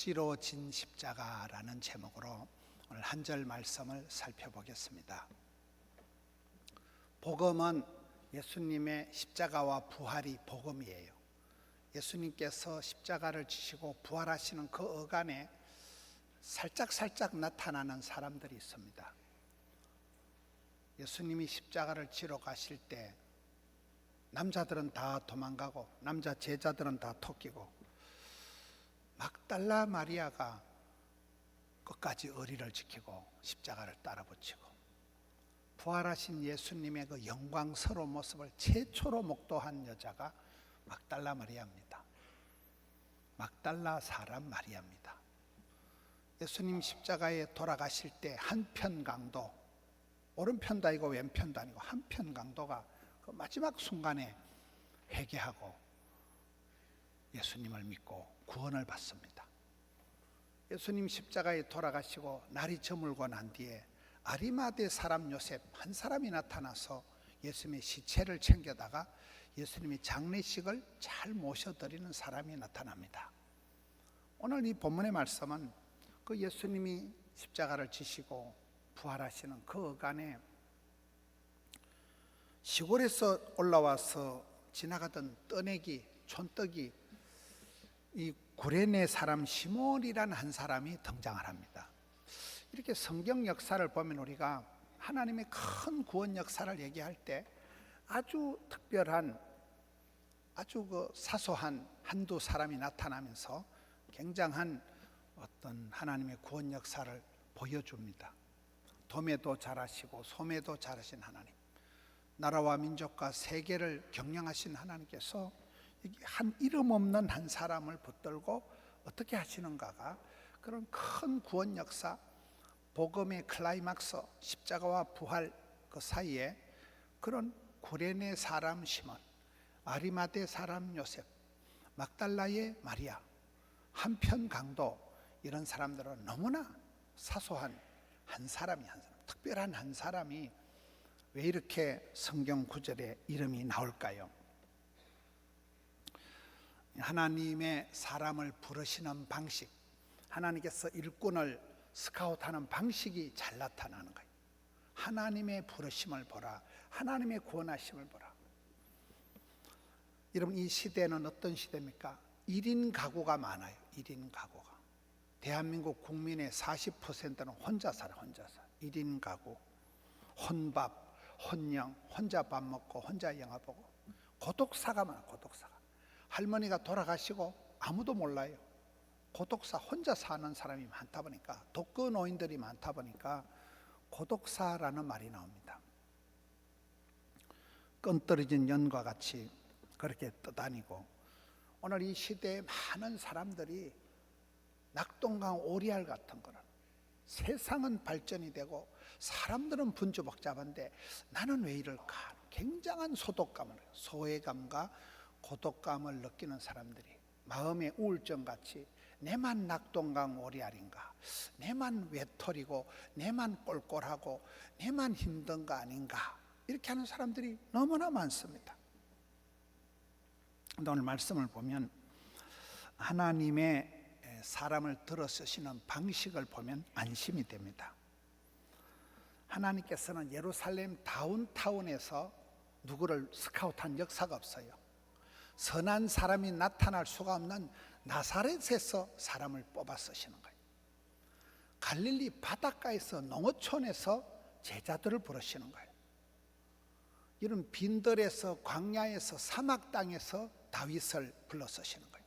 억지로 진 십자가라는 제목으로 오늘 한 절 말씀을 살펴보겠습니다. 복음은 예수님의 십자가와 부활이 복음이에요. 예수님께서 십자가를 지시고 부활하시는 그 어간에 살짝 나타나는 사람들이 있습니다. 예수님이 십자가를 지러 가실 때 남자들은 다 도망가고 남자 제자들은 다 토끼고 막달라 마리아가 끝까지 의리를 지키고 십자가를 따라 붙이고 부활하신 예수님의 그 영광스러운 모습을 최초로 목도한 여자가 막달라 마리아입니다. 막달라 사람 마리아입니다. 예수님 십자가에 돌아가실 때 한편 강도, 오른편도 아니고 왼편도 아니고 한편 강도가 그 마지막 순간에 회개하고 예수님을 믿고 구원을 받습니다. 예수님 십자가에 돌아가시고 날이 저물고 난 뒤에 아리마대 사람 요셉 한 사람이 나타나서 예수님의 시체를 챙겨다가 예수님의 장례식을 잘 모셔드리는 사람이 나타납니다. 오늘 이 본문의 말씀은 그 예수님이 십자가를 지시고 부활하시는 그 어간에 시골에서 올라와서 지나가던 떠내기, 촌떡이 이 구레네 사람 시몬이라는 한 사람이 등장을 합니다. 이렇게 성경 역사를 보면 우리가 하나님의 큰 구원 역사를 얘기할 때 아주 특별한, 아주 그 사소한 한두 사람이 나타나면서 굉장한 어떤 하나님의 구원 역사를 보여줍니다. 도매도 잘하시고 소매도 잘하신 하나님, 나라와 민족과 세계를 경영하신 하나님께서 한 이름 없는 한 사람을 붙들고 어떻게 하시는가가 그런 큰 구원 역사, 복음의 클라이막스, 십자가와 부활 그 사이에 그런 구레네 사람 시몬, 아리마대 사람 요셉, 막달라의 마리아, 한편 강도, 이런 사람들은 너무나 사소한 한 사람이, 특별한 한 사람이 왜 이렇게 성경 구절에 이름이 나올까요? 하나님의 사람을 부르시는 방식, 하나님께서 일꾼을 스카웃하는 방식이 잘 나타나는 거예요. 하나님의 부르심을 보라, 하나님의 구원하심을 보라. 여러분, 이 시대는 어떤 시대입니까? 1인 가구가 많아요. 1인 가구가. 대한민국 국민의 40%는 혼자 살아. 혼자 살아. 1인 가구, 혼밥, 혼영, 혼자 밥 먹고 혼자 영화 보고, 고독사가 많아. 고독사가. 할머니가 돌아가시고 아무도 몰라요. 고독사, 혼자 사는 사람이 많다 보니까, 독거노인들이 많다 보니까 고독사라는 말이 나옵니다. 끈 떨어진 연과 같이 그렇게 떠다니고, 오늘 이 시대에 많은 사람들이 낙동강 오리알 같은 거는, 세상은 발전이 되고 사람들은 분주복잡한데 나는 왜 이럴까? 굉장한 소외감과 고독감을 느끼는 사람들이 마음의 우울증같이 내만 낙동강 오리알인가, 내만 외톨이고 내만 꼴꼴하고 내만 힘든 거 아닌가, 이렇게 하는 사람들이 너무나 많습니다. 오늘 말씀을 보면 하나님의 사람을 들어 쓰시는 방식을 보면 안심이 됩니다. 하나님께서는 예루살렘 다운타운에서 누구를 스카웃한 역사가 없어요. 선한 사람이 나타날 수가 없는 나사렛에서 사람을 뽑아 쓰시는 거예요. 갈릴리 바닷가에서, 농어촌에서 제자들을 부르시는 거예요. 이런 빈들에서, 광야에서, 사막 땅에서 다윗을 불러 쓰시는 거예요.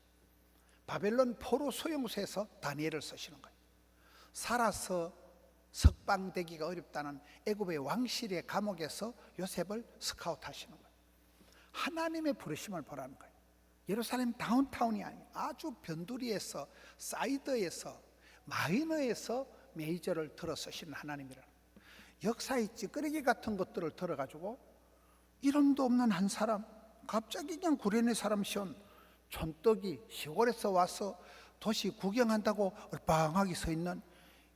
바벨론 포로 소용소에서 다니엘을 쓰시는 거예요. 살아서 석방되기가 어렵다는 애굽의 왕실의 감옥에서 요셉을 스카웃하시는 거예요. 하나님의 부르심을 보라는 거예요. 예루살렘 다운타운이 아니에요. 아주 변두리에서, 사이드에서, 마이너에서 메이저를 들어 쓰시는 하나님이라는 거예요. 역사의 찌끄레기 같은 것들을 들어가지고 이름도 없는 한 사람, 갑자기 그냥 구레네 사람 시온 촌떡이 시골에서 와서 도시 구경한다고 얼빵하게 서 있는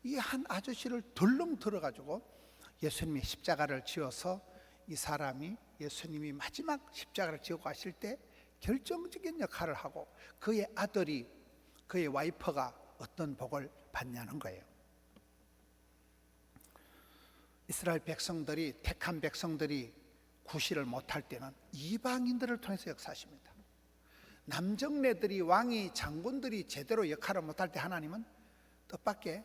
이 한 아저씨를 덜렁 들어가지고 예수님의 십자가를 지어서 이 사람이, 예수님이 마지막 십자가를 지고 가실 때 결정적인 역할을 하고, 그의 아들이, 그의 와이퍼가 어떤 복을 받냐는 거예요. 이스라엘 백성들이, 택한 백성들이 구실을 못할 때는 이방인들을 통해서 역사하십니다. 남정네들이, 왕이, 장군들이 제대로 역할을 못할 때 하나님은 뜻밖의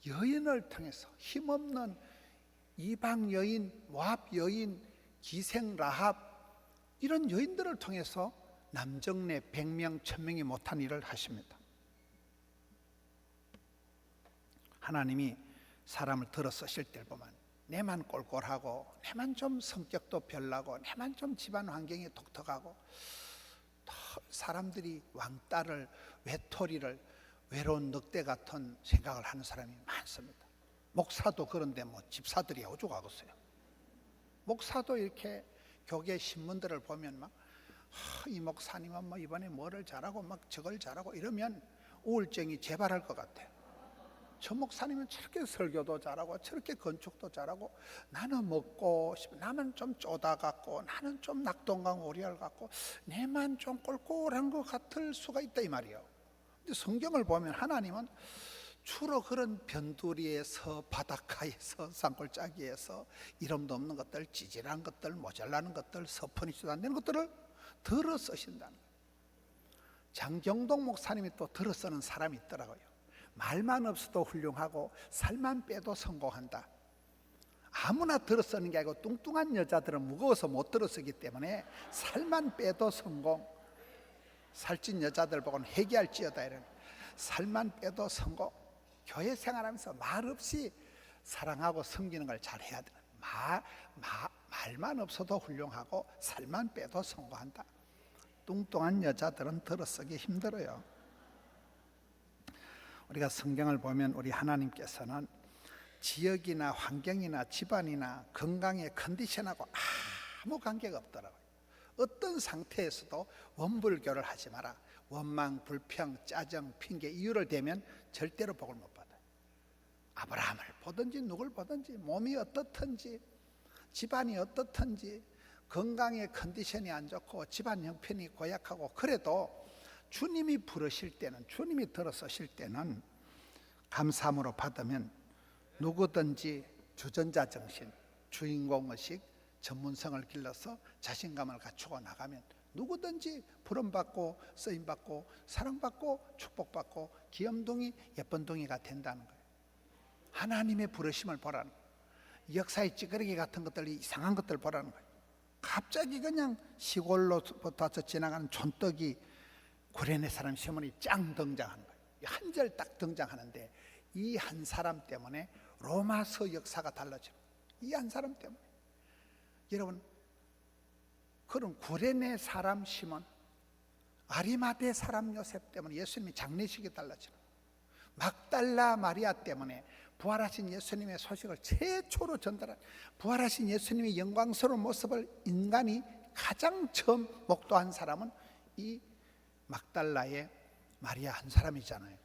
여인을 통해서, 힘없는 이방 여인, 모압 여인, 기생 라합, 이런 여인들을 통해서 남정네 100명, 1000명이 못한 일을 하십니다. 하나님이 사람을 들어 쓰실 때 보면 내만 꼴꼴하고, 내만 좀 성격도 별나고, 내만 좀 집안 환경이 독특하고, 사람들이 왕따를, 외톨이를, 외로운 늑대 같은 생각을 하는 사람이 많습니다. 목사도 그런데 뭐 집사들이 오죽하겠어요. 목사도 이렇게 교계 신문들을 보면 막 이 목사님은 뭐 이번에 뭐를 잘하고 막 저걸 잘하고 이러면 우울증이 재발할 것 같아요. 저 목사님은 저렇게 설교도 잘하고 저렇게 건축도 잘하고, 나는 먹고 싶어, 나만 좀 쪼다 같고, 나는 좀 낙동강 오리알 같고, 내만 좀 꼴꼴한 것 같을 수가 있다 이 말이에요. 근데 성경을 보면 하나님은 주로 그런 변두리에서, 바닷가에서, 산골짜기에서 이름도 없는 것들, 찌질한 것들, 모자라는 것들, 서퍼니지도 안 되는 것들을 들어 쓰신다는 거예요. 장경동 목사님이 또 들어 쓰는 사람이 있더라고요. 말만 없어도 훌륭하고 살만 빼도 성공한다. 아무나 들어 쓰는 게 아니고 뚱뚱한 여자들은 무거워서 못 들어 쓰기 때문에 살만 빼도 성공. 살찐 여자들 보고는 회개할지어다 이런, 살만 빼도 성공. 교회 생활하면서 말 없이 사랑하고 섬기는 걸 잘 해야 돼. 말만 없어도 훌륭하고 살만 빼도 성공한다. 뚱뚱한 여자들은 들어 쓰기 힘들어요. 우리가 성경을 보면 우리 하나님께서는 지역이나 환경이나 집안이나 건강의 컨디션하고 아무 관계가 없더라고요. 어떤 상태에서도 원불교를 하지 마라. 원망, 불평, 짜증, 핑계, 이유를 대면 절대로 복을 못 받아요. 아브라함을 보든지 누굴 보든지, 몸이 어떻든지, 집안이 어떻든지, 건강의 컨디션이 안 좋고 집안 형편이 고약하고, 그래도 주님이 부르실 때는, 주님이 들어서실 때는 감사함으로 받으면 누구든지 주전자 정신, 주인공의식, 전문성을 길러서 자신감을 갖추고 나가면 누구든지 부름받고 쓰임받고 사랑받고 축복받고 귀염둥이 예쁜둥이가 된다는 거예요. 하나님의 부르심을 보라는 거예요. 역사의 찌그러기 같은 것들, 이상한 것들 보라는 거예요. 갑자기 그냥 시골로부터 지나가는 촌떡이 구레네 사람 시몬이 짱 등장하는 거예요. 한 절 딱 등장하는데 이 한 사람 때문에 로마서 역사가 달라져요. 이 한 사람 때문에. 여러분, 그런 구레네 사람 시몬, 아리마대 사람 요셉 때문에 예수님이 장례식이 달라져요. 막달라 마리아 때문에 부활하신 예수님의 소식을 최초로 전달한, 부활하신 예수님의 영광스러운 모습을 인간이 가장 처음 목도한 사람은 이 막달라의 마리아 한 사람이잖아요.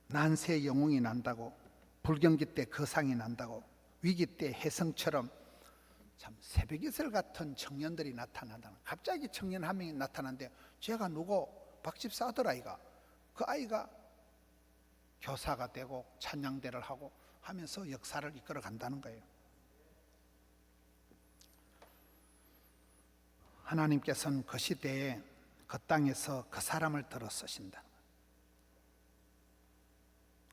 난세의 영웅이 난다고, 불경기 때 거상이 난다고, 위기 때 혜성처럼 참 새벽이슬 같은 청년들이 나타난다는, 갑자기 청년 한 명이 나타났는데 제가 누구 박집사 아들 아이가, 그 아이가 교사가 되고 찬양대를 하고 하면서 역사를 이끌어 간다는 거예요. 하나님께서는 그 시대에 그 땅에서 그 사람을 들어 쓰신다.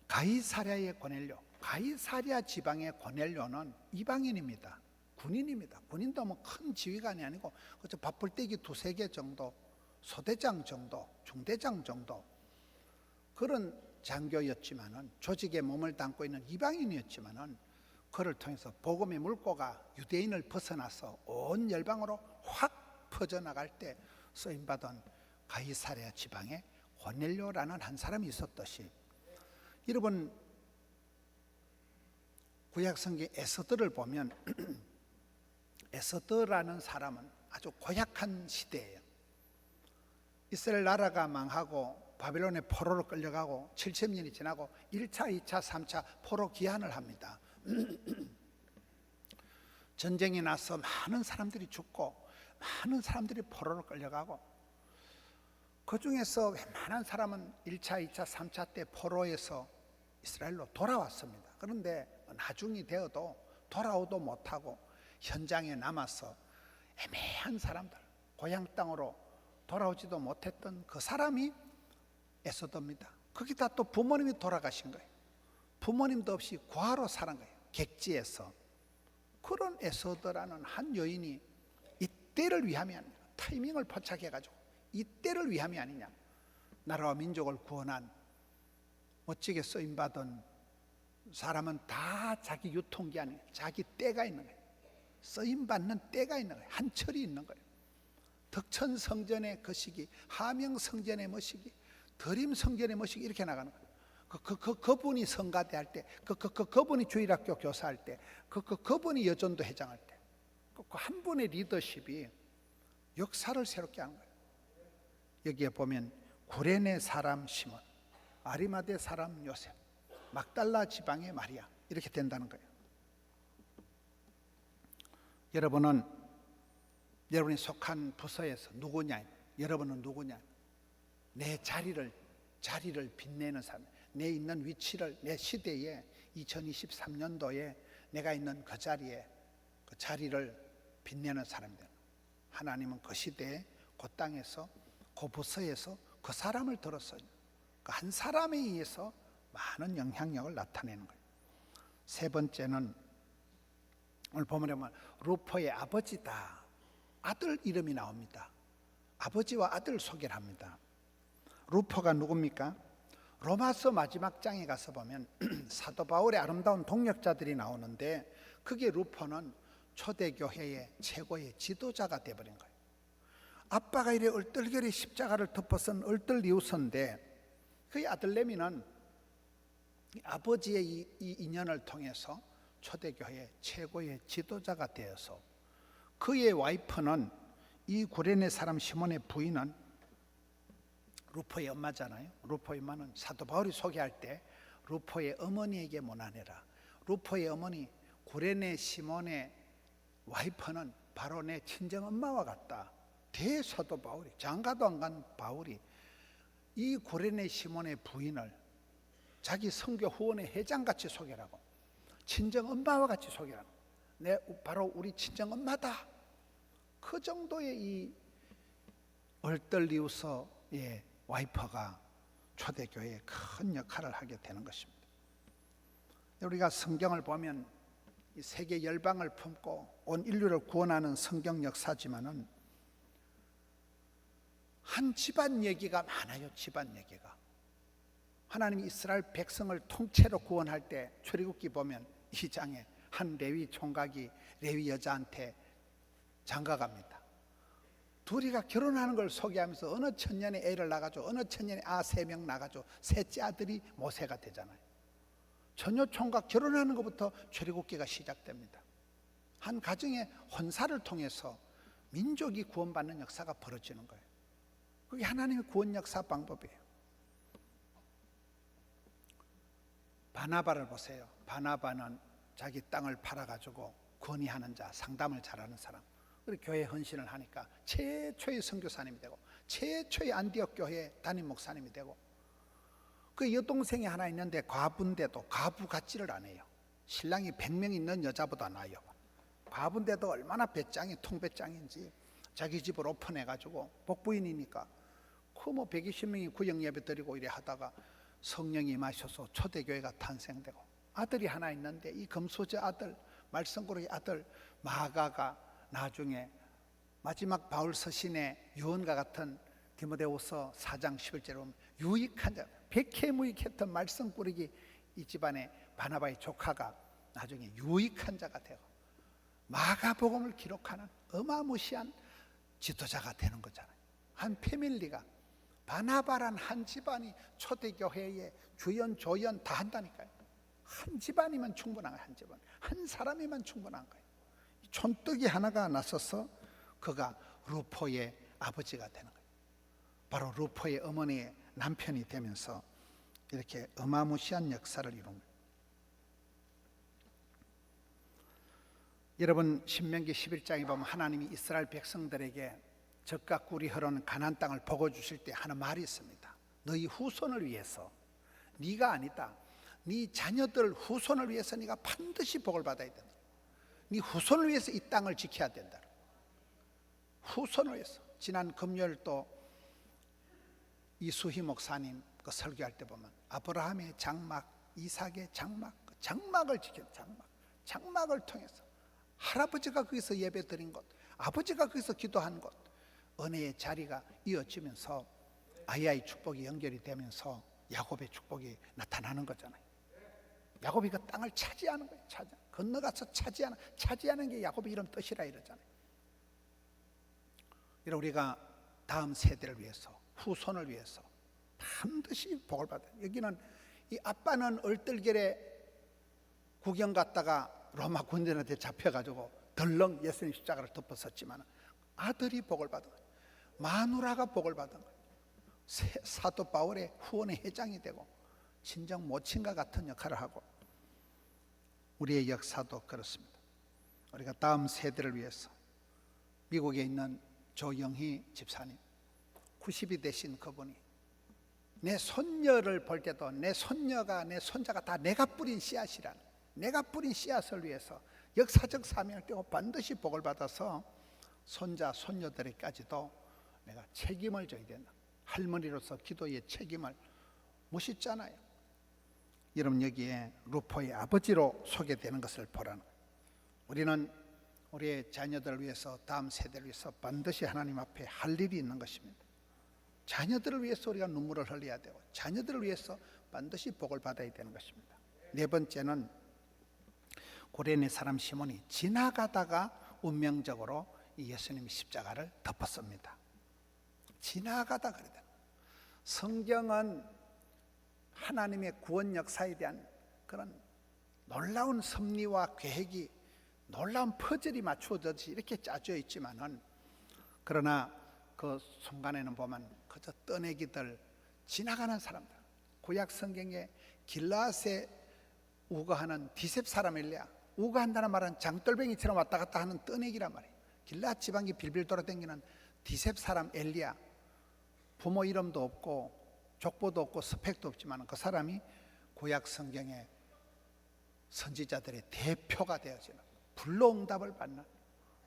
가이사랴의 고넬료, 가이사랴 지방의 고넬료는 이방인입니다. 군인입니다. 군인도 뭐 큰 지휘관이 아니고 그저 밥풀떼기 2-3개 정도, 소대장 정도, 중대장 정도, 그런 장교였지만은, 조직에 몸을 담고 있는 이방인이었지만은, 그를 통해서 복음의 물꼬가 유대인을 벗어나서 온 열방으로 확 퍼져나갈 때 쓰임받은 가이사랴 지방에 고넬료라는 한 사람이 있었듯이, 여러분 구약성경 에스더를 보면 에스더라는 사람은 아주 고약한 시대예요. 이스라엘 나라가 망하고 바빌론의 포로로 끌려가고 70년이 지나고 1차, 2차, 3차 포로 귀환을 합니다. 전쟁이 나서 많은 사람들이 죽고 많은 사람들이 포로로 끌려가고, 그 중에서 웬만한 사람은 1차, 2차, 3차 때 포로에서 이스라엘로 돌아왔습니다. 그런데 나중이 되어도 돌아오도 못하고 현장에 남아서 애매한 사람들, 고향 땅으로 돌아오지도 못했던 그 사람이 에서더입니다. 거기다 또 부모님이 돌아가신 거예요. 부모님도 없이 과로 살은 거예요. 객지에서. 그런 에서더라는 한 여인이 이때를 위함이 아니냐, 타이밍을 포착해가지고 이때를 위함이 아니냐, 나라와 민족을 구원한 멋지게 쓰임받은 사람은 다 자기 유통기한이, 자기 때가 있는 거예요. 쓰임받는 때가 있는 거예요. 한철이 있는 거예요. 덕천 성전의 그 시기, 하명 성전의 뭐 시기, 드림 성전의 뭐 시기, 이렇게 나가는 거예요. 그분이 성가대 할 때, 그분이 주일학교 교사할 때, 그분이 여전도 회장할 때, 한 분의 리더십이 역사를 새롭게 하는 거예요. 여기에 보면 구레네 사람 시몬, 아리마대 사람 요셉, 막달라 지방의 마리아, 이렇게 된다는 거예요. 여러분이 속한 부서에서 누구냐? 여러분은 누구냐? 내 자리를 빛내는 사람, 내 있는 위치를, 내 시대에 2023년도에 내가 있는 그 자리에, 그 자리를 빛내는 사람들. 하나님은 그 시대에, 그 땅에서, 그 부서에서 그 사람을 들었어요. 그 한 사람에 의해서 많은 영향력을 나타내는 거예요. 세 번째는 오늘 본문에 보면 루포의 아버지다. 아들 이름이 나옵니다. 아버지와 아들 소개를 합니다. 루포가 누굽니까? 로마서 마지막 장에 가서 보면 사도 바울의 아름다운 동역자들이 나오는데, 그게 루포는 초대교회의 최고의 지도자가 되어버린 거예요. 아빠가 이래 얼떨결에 십자가를 덮어선 얼떨리우스인데, 그의 아들 레미는 아버지의 이 인연을 통해서 초대교회의 최고의 지도자가 되어서, 그의 와이프는, 이 구레네 사람 시몬의 부인은 루포의 엄마잖아요. 루포의 엄마는 사도 바울이 소개할 때 루포의 어머니에게 문안해라. 루포의 어머니 구레네 시몬의 와이프는 바로 내 친정 엄마와 같다. 대사도 바울이, 장가도 안 간 바울이 이 구레네 시몬의 부인을 자기 선교 후원의 회장같이 소개하고 친정 엄마와 같이 소개하고, 바로 우리 친정 엄마다. 그 정도의 이 얼떨리우스의 와이퍼가 초대교회에 큰 역할을 하게 되는 것입니다. 우리가 성경을 보면 이 세계 열방을 품고 온 인류를 구원하는 성경 역사지만은 한 집안 얘기가 많아요. 집안 얘기가. 하나님이 이스라엘 백성을 통째로 구원할 때 출애굽기 보면 2장에 한 레위 총각이 레위 여자한테 장가갑니다. 둘이가 결혼하는 걸 소개하면서 어느 천년에 애를 낳아가지고 어느 천년에 아 3명 낳아가지고 셋째 아들이 모세가 되잖아요. 처녀 총각 결혼하는 것부터 출애굽기가 시작됩니다. 한 가정의 혼사를 통해서 민족이 구원받는 역사가 벌어지는 거예요. 그게 하나님의 구원 역사 방법이에요. 바나바를 보세요. 바나바는 자기 땅을 팔아가지고 건의하는 자, 상담을 잘하는 사람. 그리고 교회 헌신을 하니까 최초의 선교사님이 되고 최초의 안디옥 교회 담임 목사님이 되고, 그 여동생이 하나 있는데 과부인데도 과부 같지를 않아요. 신랑이 100명 있는 여자보다 나아요. 과부인데도 얼마나 배짱이 통배짱인지 자기 집을 오픈해가지고 복부인이니까 그 뭐 120명이 구역 예배 드리고 이래 하다가 성령이 임하셔서 초대교회가 탄생되고, 아들이 하나 있는데 이 금수저 아들, 말썽꾸러기 아들 마가가 나중에 마지막 바울 서신의 유언과 같은 디모데후서 4장 11절에 보면 유익한 자, 백해무익했던 말썽꾸러기 이 집안의 바나바의 조카가 나중에 유익한 자가 되고 마가복음을 기록하는 어마무시한 지도자가 되는 거잖아요. 한 패밀리가, 바나바란 한 집안이 초대교회의 주연 조연 다 한다니까요. 한 집안이면 충분한 거예요. 한 집안, 한 사람이면 충분한 거예요. 촌뜨기 하나가 나서서 그가 루포의 아버지가 되는 거예요. 바로 루포의 어머니의 남편이 되면서 이렇게 어마무시한 역사를 이룬 거예요. 여러분 신명기 11장에 보면 하나님이 이스라엘 백성들에게 젖과 꿀이 흐르는 가나안 땅을 보고 주실 때 하는 말이 있습니다. 너희 후손을 위해서, 네가 아니다, 네 자녀들 후손을 위해서 네가 반드시 복을 받아야 된다. 네 후손을 위해서 이 땅을 지켜야 된다. 후손을 위해서. 지난 금요일 또 이수희 목사님 그 설교할 때 보면 아브라함의 장막, 이삭의 장막, 그 장막을 지켜, 장막을 통해서 할아버지가 거기서 예배 드린 곳, 아버지가 거기서 기도한 곳, 은혜의 자리가 이어지면서 아이의 축복이 연결이 되면서 야곱의 축복이 나타나는 거잖아요. 야곱이 그 땅을 차지하는 거예요. 건너가서 차지하는 게 야곱의 이런 뜻이라 이러잖아요. 이런 우리가 다음 세대를 위해서, 후손을 위해서 반드시 복을 받아요. 여기는 이 아빠는 얼떨결에 구경 갔다가 로마 군대한테 잡혀가지고 덜렁 예수님 십자가를 덮었었지만 아들이 복을 받은 거예요. 마누라가 복을 받은 거예요. 사도 바울의 후원의 회장이 되고 친정 모친과 같은 역할을 하고, 우리의 역사도 그렇습니다. 우리가 다음 세대를 위해서 미국에 있는 조영희 집사님, 90이 되신 그분이 내 손녀를 볼 때도 내 손녀가 내 손자가 다 내가 뿌린 씨앗이라는, 내가 뿌린 씨앗을 위해서 역사적 사명을 떼고 반드시 복을 받아서 손자 손녀들에게까지도 내가 책임을 져야 된다. 할머니로서 기도의 책임을 묻잖아요. 여러분, 여기에 루포의 아버지로 소개되는 것을 보라는 거예요. 우리는 우리의 자녀들을 위해서, 다음 세대를 위해서 반드시 하나님 앞에 할 일이 있는 것입니다. 자녀들을 위해서 우리가 눈물을 흘려야 되고, 자녀들을 위해서 반드시 복을 받아야 되는 것입니다. 네 번째는 고레네 사람 시몬이 지나가다가 운명적으로 이 예수님의 십자가를 덮었습니다. 지나가다 그러다. 성경은 하나님의 구원 역사에 대한 그런 놀라운 섭리와 계획이, 놀라운 퍼즐이 맞추어져서 이렇게 짜져 있지만은, 그러나 그 순간에는 보면 그저 떠내기들, 지나가는 사람들, 구약 성경에 길라앗에 우거하는 디셉 사람 엘리야, 우거한다는 말은 장돌뱅이처럼 왔다 갔다 하는 떠내기란 말이에요. 길라앗 지방이 빌빌 돌아다니는 디셉 사람 엘리야, 부모 이름도 없고 족보도 없고 스펙도 없지만 그 사람이 구약 성경의 선지자들의 대표가 되어지는, 불로응답을 받는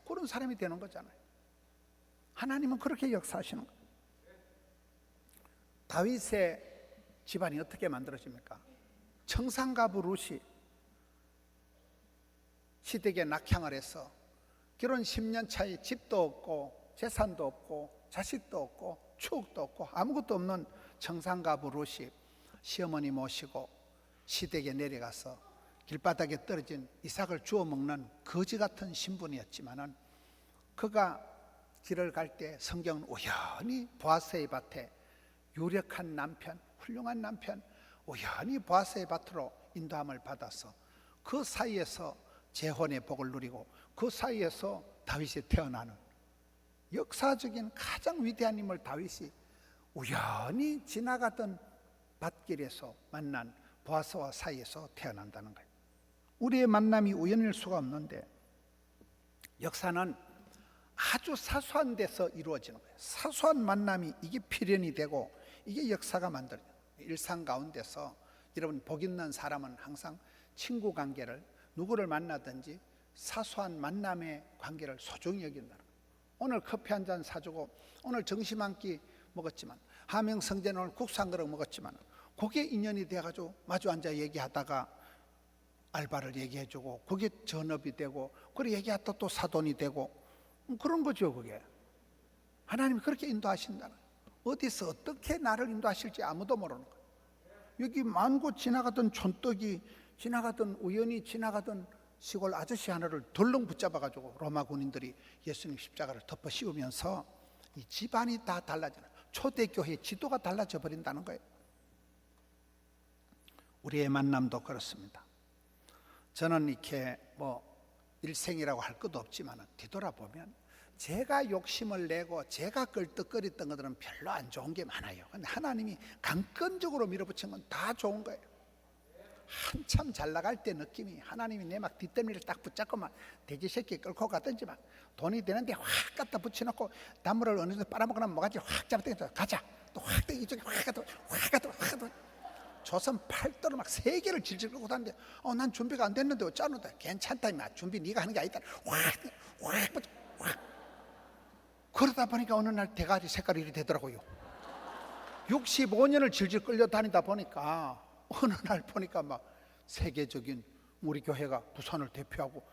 그런 사람이 되는 거잖아요. 하나님은 그렇게 역사하시는 거예요. 다윗의 집안이 어떻게 만들어집니까? 청산가부 룻이 시댁에 낙향을 해서 결혼 10년 차에 집도 없고 재산도 없고 자식도 없고 추억도 없고 아무것도 없는 청산가부 룻이 시어머니 모시고 시댁에 내려가서 길바닥에 떨어진 이삭을 주워 먹는 거지 같은 신분이었지만은, 그가 길을 갈 때 성경은 우연히 보아스의 밭에 유력한 남편, 훌륭한 남편, 우연히 보아스의 밭으로 인도함을 받아서 그 사이에서 재혼의 복을 누리고 그 사이에서 다윗이 태어나는, 역사적인 가장 위대한 인물 다윗이 우연히 지나가던 밭길에서 만난 보아스와 사이에서 태어난다는 거예요. 우리의 만남이 우연일 수가 없는데 역사는 아주 사소한 데서 이루어지는 거예요. 사소한 만남이 이게 필연이 되고 이게 역사가 만들어요. 일상 가운데서 여러분, 복 있는 사람은 항상 친구 관계를, 누구를 만나든지 사소한 만남의 관계를 소중히 여긴다는 거예요. 오늘 커피 한 잔 사주고 오늘 점심 한 끼 먹었지만, 하명성전에 오늘 국수 한 그릇 먹었지만, 그게 인연이 돼가지고 마주 앉아 얘기하다가 알바를 얘기해주고 그게 전업이 되고, 그래 얘기하다 또 사돈이 되고, 그런 거죠. 그게 하나님이 그렇게 인도하신다는 거예요. 어디서 어떻게 나를 인도하실지 아무도 모르는 거예요. 여기 만고 지나가던 촌떡이, 지나가던 우연히 지나가던 시골 아저씨 하나를 덜렁 붙잡아가지고 로마 군인들이 예수님 십자가를 덮어 씌우면서 이 집안이 다 달라지는, 초대교회의 지도가 달라져 버린다는 거예요. 우리의 만남도 그렇습니다. 저는 이렇게 일생이라고 할 것도 없지만 뒤돌아보면 제가 욕심을 내고 제가 끌떡거렸던 것들은 별로 안 좋은 게 많아요. 근데 하나님이 강건적으로 밀어붙인 건 다 좋은 거예요. 한참 잘 나갈 때 느낌이 하나님이 내 막 뒷덜미를 딱 붙잡고 막 돼지 새끼 끌고 가든지 막 돈이 되는데 확 갖다 붙여놓고 단물을 어느 정도 빨아먹거나 뭐가지 확 잡아당겨서 가자 또 확 이쪽에 확 갖다 조선 팔도로 막 세 개를 질질 끌고 다니는데 난 준비가 안 됐는데 어쩌는데 괜찮다 임마 준비 네가 하는 게 아니다 확 그러다 보니까 어느 날 대가리 색깔이 이렇게 되더라고요. 65년을 질질 끌려 다니다 보니까 어느 날 보니까 막 세계적인 우리 교회가 부산을 대표하고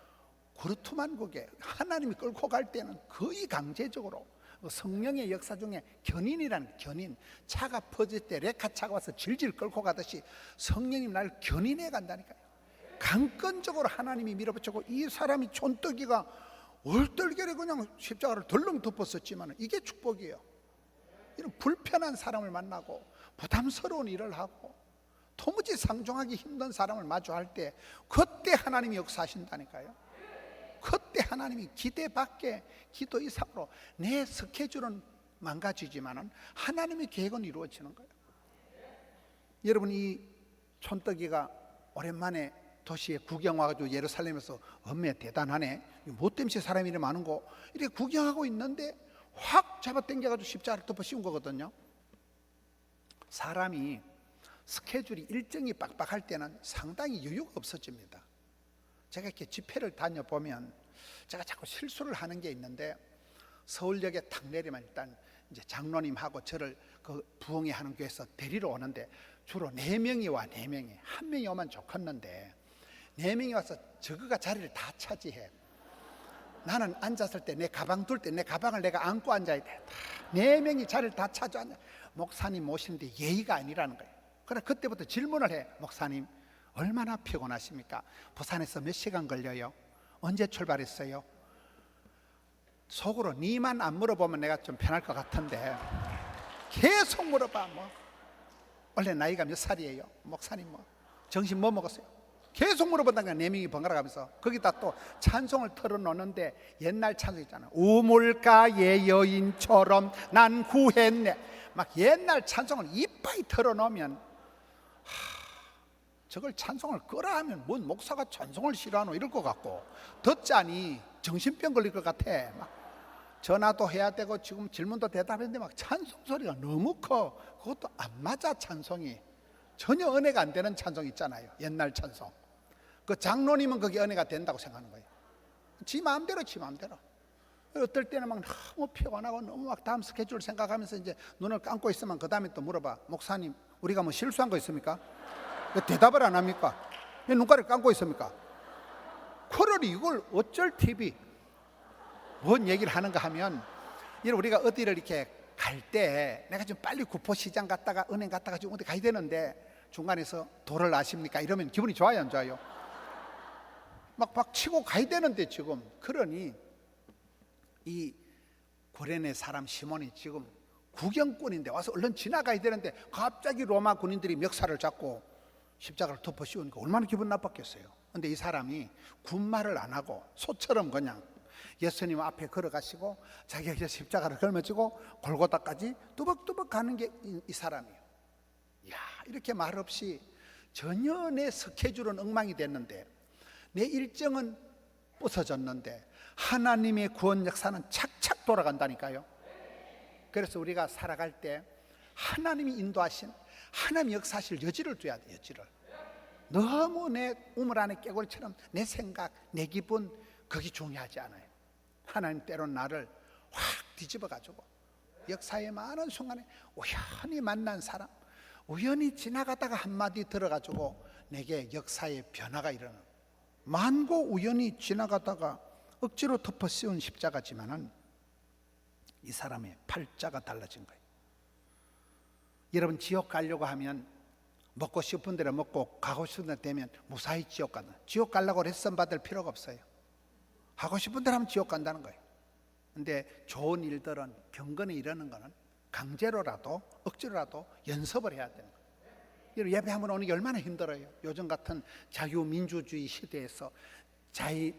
그렇더만 그게 하나님이 끌고 갈 때는 거의 강제적으로 성령의 역사 중에 견인이라는 견인 차가 퍼질 때 레카차가 와서 질질 끌고 가듯이 성령님 날 견인해 간다니까요. 강건적으로 하나님이 밀어붙이고 이 사람이 촌뜨기가 얼떨결에 그냥 십자가를 덜렁 덮었었지만 이게 축복이에요. 이런 불편한 사람을 만나고 부담스러운 일을 하고 도무지 상종하기 힘든 사람을 마주할 때 그때 하나님이 역사하신다니까요. 그때 하나님이 기대 밖에 기도 이상으로 내 스케줄은 망가지지만 하나님의 계획은 이루어지는 거예요. 여러분 이 촌뜨기가 오랜만에 도시에 구경 와가지고 예루살렘에서 엄매 대단하네 못됨시 사람이 이렇게 많은 거 이렇게 구경하고 있는데 확 잡아당겨가지고 십자가를 덮어 씌운 거거든요. 사람이 스케줄이 일정이 빡빡할 때는 상당히 여유가 없어집니다. 제가 이렇게 집회를 다녀보면 제가 자꾸 실수를 하는 게 있는데 서울역에 탁 내리면 일단 이제 장로님하고 저를 그 부흥회 하는 교회에서 데리러 오는데 주로 4명이 와. 4명이 한 명이 오면 좋겠는데 4명이 와서 저거가 자리를 다 차지해. 나는 앉았을 때 내 가방 둘 때 내 가방을 내가 안고 앉아야 돼. 4명이 자리를 다 차져 앉아. 목사님 모시는데 예의가 아니라는 거예요. 그러나 그때부터 질문을 해. 목사님 얼마나 피곤하십니까? 부산에서 몇 시간 걸려요? 언제 출발했어요? 속으로 니만 안 물어보면 내가 좀 편할 것 같은데 계속 물어봐. 원래 나이가 몇 살이에요? 목사님 정신 뭐 먹었어요? 계속 물어본다니까 4명이 번갈아 가면서 거기다 또 찬송을 틀어놓는데 옛날 찬송 있잖아요. 우물가의 여인처럼 난 구했네. 막 옛날 찬송을 이빠이 틀어놓으면 저걸 찬송을 끄라 하면 뭔 목사가 찬송을 싫어하노 이럴 것 같고 듣자니 정신병 걸릴 것 같아. 막 전화도 해야 되고 지금 질문도 대답했는데 막 찬송 소리가 너무 커. 그것도 안 맞아. 찬송이 전혀 은혜가 안 되는 찬송 있잖아요. 옛날 찬송. 그 장로님은 그게 은혜가 된다고 생각하는 거예요. 지 마음대로 어떨 때는 막 너무 피곤하고 너무 막 다음 스케줄 생각하면서 이제 눈을 감고 있으면 그 다음에 또 물어봐. 목사님 우리가 뭐 실수한 거 있습니까? 대답을 안 합니까? 왜 눈가를 감고 있습니까? 그러니 이걸 어쩔 TV 뭔 얘기를 하는가 하면 우리가 어디를 이렇게 갈 때 내가 좀 빨리 구포시장 갔다가 은행 갔다가 좀 어디 가야 되는데 중간에서 도를 아십니까? 이러면 기분이 좋아요 안 좋아요? 막 치고 가야 되는데 지금 그러니 이 고레네 사람 시몬이 지금 구경꾼인데 와서 얼른 지나가야 되는데 갑자기 로마 군인들이 멱살을 잡고 십자가를 덮어 씌우니까 얼마나 기분 나빴겠어요. 근데 이 사람이 군말을 안 하고 소처럼 그냥 예수님 앞에 걸어가시고 자기가 이제 십자가를 걸머쥐고 골고다까지 뚜벅뚜벅 가는 게 이 사람이에요. 이야, 이렇게 말 없이 전혀 내 스케줄은 엉망이 됐는데 내 일정은 부서졌는데 하나님의 구원 역사는 착착 돌아간다니까요. 그래서 우리가 살아갈 때 하나님이 인도하신 하나님 역사하실 여지를 둬야 돼. 여지를. 너무 내 우물 안에 깨골처럼 내 생각, 내 기분 그게 중요하지 않아요. 하나님 때론 나를 확 뒤집어가지고 역사의 많은 순간에 우연히 만난 사람, 우연히 지나가다가 한마디 들어가지고 내게 역사의 변화가 일어나는, 만고 우연히 지나가다가 억지로 덮어 씌운 십자가지만은 이 사람의 팔자가 달라진 거예요. 여러분 지옥 가려고 하면 먹고 싶은 대로 먹고 가고 싶은 대로 되면 무사히 지옥 간다. 지옥 가려고 레슨 받을 필요가 없어요. 하고 싶은 대로 하면 지옥 간다는 거예요. 근데 좋은 일들은 경건에 이르는 거는 강제로라도 억지로라도 연습을 해야 되는 거예요. 여러분 예배 한번 오는 게 얼마나 힘들어요. 요즘 같은 자유민주주의 시대에서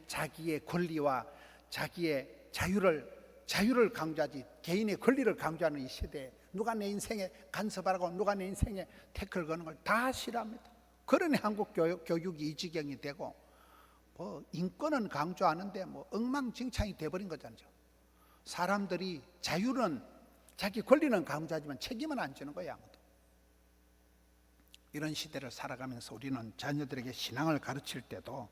자기의 권리와 자기의 자유를 강조하지 개인의 권리를 강조하는 이 시대에 누가 내 인생에 간섭하라고 누가 내 인생에 태클 거는 걸 다 싫어합니다. 그러니 한국 교육이 이 지경이 되고 뭐 인권은 강조하는데 뭐 엉망진창이 돼버린 거잖아요. 사람들이 자유는 자기 권리는 강조하지만 책임은 안 지는 거야 아무도. 이런 시대를 살아가면서 우리는 자녀들에게 신앙을 가르칠 때도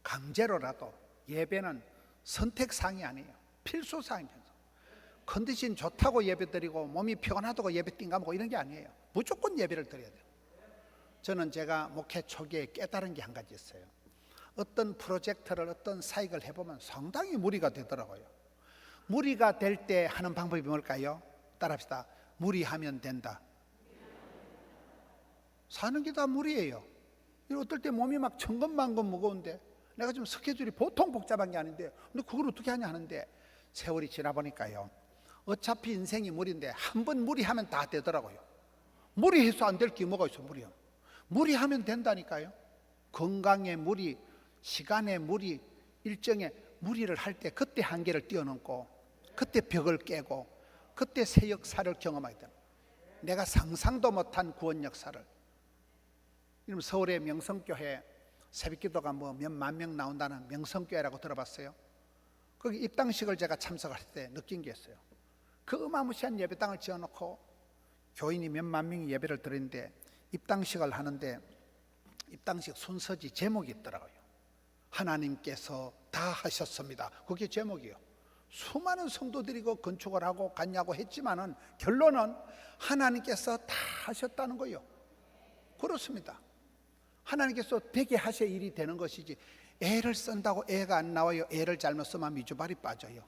강제로라도 예배는 선택사항이 아니에요. 필수사항입니다. 컨디션 좋다고 예배드리고 몸이 피곤하다고 예배 띵가먹고 이런 게 아니에요. 무조건 예배를 드려야 돼요. 저는 제가 목회 초기에 깨달은 게 한 가지 있어요. 어떤 프로젝트를 어떤 사역을 해보면 상당히 무리가 되더라고요. 무리가 될 때 하는 방법이 뭘까요? 따라합시다. 무리하면 된다. 사는 게 다 무리예요. 어떨 때 몸이 막 천근만근 무거운데 내가 좀 스케줄이 보통 복잡한 게 아닌데 근데 그걸 어떻게 하냐 하는데 세월이 지나 보니까요. 어차피 인생이 무리인데 한 번 무리하면 다 되더라고요. 무리해서 안 될 게 뭐가 있어. 무리하면 된다니까요. 건강에 무리, 시간에 무리, 일정에 무리를 할 때 그때 한계를 뛰어넘고 그때 벽을 깨고 그때 새 역사를 경험하게 됩니다. 내가 상상도 못한 구원 역사를. 서울의 명성교회 새벽기도가 뭐 몇만 명 나온다는 명성교회라고 들어봤어요? 거기 입당식을 제가 참석할 때 느낀 게 있어요. 그 어마무시한 예배당을 지어놓고 교인이 몇만 명이 예배를 드리는데 입당식을 하는데 입당식 순서지 제목이 있더라고요. 하나님께서 다 하셨습니다. 그게 제목이요. 수많은 성도들이 그 건축을 하고 갔냐고 했지만은 결론은 하나님께서 다 하셨다는 거예요. 그렇습니다. 하나님께서 되게 하셔야 일이 되는 것이지 애를 쓴다고 애가 안 나와요. 애를 잘못 쓰면 미주발이 빠져요.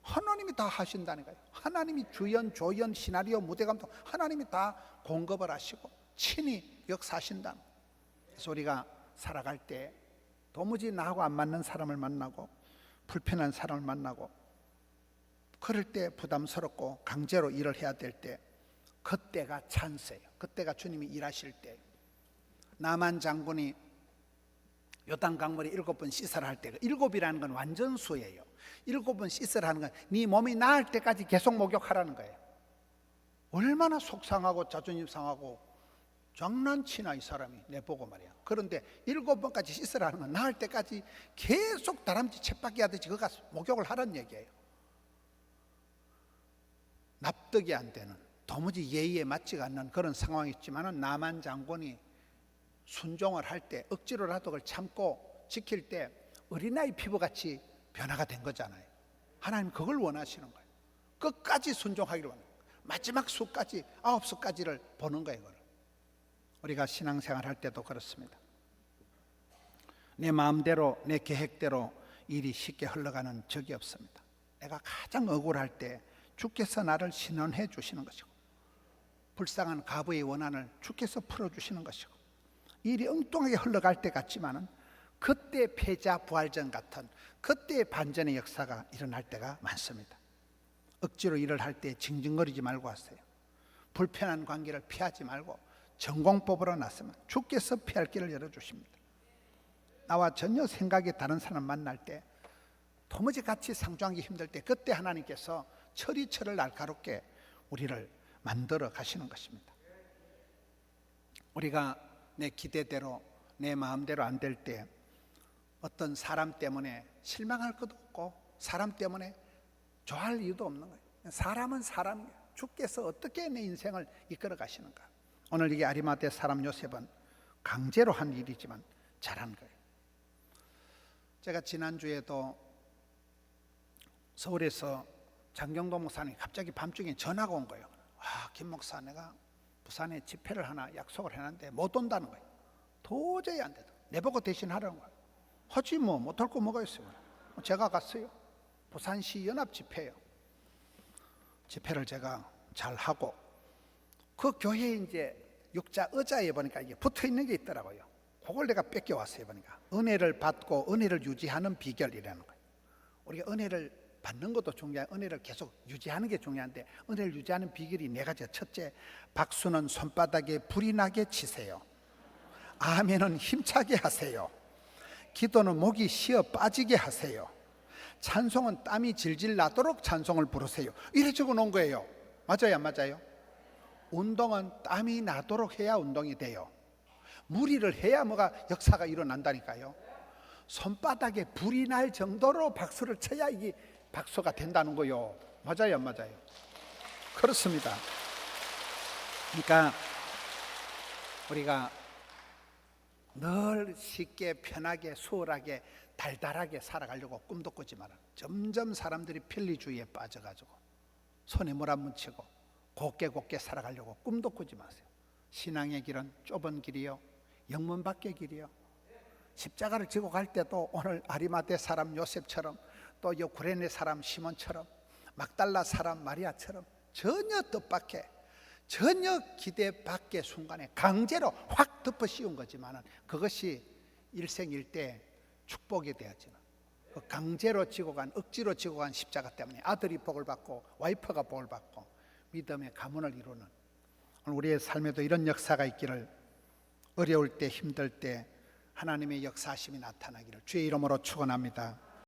하나님이 다 하신다니까요. 하나님이 주연, 조연, 시나리오, 무대감독 하나님이 다 공급을 하시고 친히 역사하신다. 그래서 우리가 살아갈 때 도무지 나하고 안 맞는 사람을 만나고 불편한 사람을 만나고 그럴 때 부담스럽고 강제로 일을 해야 될 때 그때가 찬스예요. 그때가 주님이 일하실 때. 나만 장군이 요단 강물에 7번 씻으라 할 때 7이라는 건 완전수예요. 7번 씻으라 하는 건 네 몸이 나을 때까지 계속 목욕하라는 거예요. 얼마나 속상하고 자존심 상하고 장난치나 이 사람이 내보고 말이야. 그런데 7번까지 씻으라는 건 나을 때까지 계속 다람쥐 쳇바퀴 하듯이 그가 목욕을 하라는 얘기예요. 납득이 안 되는 도무지 예의에 맞지가 않는 그런 상황이 있지만은 나만 장군이 순종을 할 때 억지로라도 그걸 참고 지킬 때 어린아이 피부같이 변화가 된 거잖아요. 하나님 그걸 원하시는 거예요. 끝까지 순종하기를 원해요. 마지막 수까지 9수까지를 보는 거예요. 그걸. 우리가 신앙생활 할 때도 그렇습니다. 내 마음대로 내 계획대로 일이 쉽게 흘러가는 적이 없습니다. 내가 가장 억울할 때 주께서 나를 신원해 주시는 것이고 불쌍한 가부의 원한을 주께서 풀어주시는 것이고 일이 엉뚱하게 흘러갈 때 같지만은 그때 패자 부활전 같은 그때 반전의 역사가 일어날 때가 많습니다. 억지로 일을 할 때 징징거리지 말고 하세요. 불편한 관계를 피하지 말고 전공법으로 나서면 주께서 피할 길을 열어주십니다. 나와 전혀 생각이 다른 사람 만날 때 도무지 같이 상주하기 힘들 때 그때 하나님께서 철이철을 날카롭게 우리를 만들어 가시는 것입니다. 우리가 내 기대대로 내 마음대로 안 될 때 어떤 사람 때문에 실망할 것도 없고 사람 때문에 좋아할 이유도 없는 거예요. 사람은 사람이에요. 주께서 어떻게 내 인생을 이끌어 가시는가. 오늘 이게 아리마대 사람 요셉은 강제로 한 일이지만 잘한 거예요. 제가 지난주에도 서울에서 장경도 목사님이 갑자기 밤중에 전화가 온 거예요. 김 목사 내가 부산에 집회를 하나 약속을 해놨는데 못 온다는 거예요. 도저히 안 되더라고요. 내보고 대신 하라는 거예요. 하지 뭐 못할 거 뭐가 있어요. 제가 갔어요. 부산시 연합 집회예요. 집회를 제가 잘 하고 그 교회에 이제 육자 의자에 보니까 이게 붙어 있는 게 있더라고요. 그걸 내가 뺏겨왔어요. 보니까 은혜를 받고 은혜를 유지하는 비결이라는 거예요. 우리가 은혜를 받는 것도 중요하고 은혜를 계속 유지하는 게 중요한데 은혜를 유지하는 비결이 4가지가 첫째, 박수는 손바닥에 불이 나게 치세요. 아멘은 힘차게 하세요. 기도는 목이 쉬어 빠지게 하세요. 찬송은 땀이 질질 나도록 찬송을 부르세요. 이래 적어 놓은 거예요. 맞아요 안 맞아요? 운동은 땀이 나도록 해야 운동이 돼요. 무리를 해야 뭐가 역사가 일어난다니까요. 손바닥에 불이 날 정도로 박수를 쳐야 이게 박수가 된다는 거요. 맞아요, 안 맞아요? 그렇습니다. 그러니까 우리가 늘 쉽게 편하게 수월하게 달달하게 살아가려고 꿈도 꾸지 마라. 점점 사람들이 편리주의에 빠져가지고 손에 물 안 묻히고 곱게 살아가려고 꿈도 꾸지 마세요. 신앙의 길은 좁은 길이요, 영문 밖의 길이요. 십자가를 지고 갈 때도 오늘 아리마대 사람 요셉처럼, 또 요 구레네 사람 시몬처럼, 막달라 사람 마리아처럼 전혀 뜻밖의, 전혀 기대 밖의 순간에 강제로 확 덮어 씌운 거지만 그것이 일생일대 축복이 되었지만, 그 강제로 지고 간, 억지로 지고 간 십자가 때문에 아들이 복을 받고 와이프가 복을 받고 믿음의 가문을 이루는, 우리의 삶에도 이런 역사가 있기를, 어려울 때 힘들 때 하나님의 역사하심이 나타나기를 주의 이름으로 축원합니다.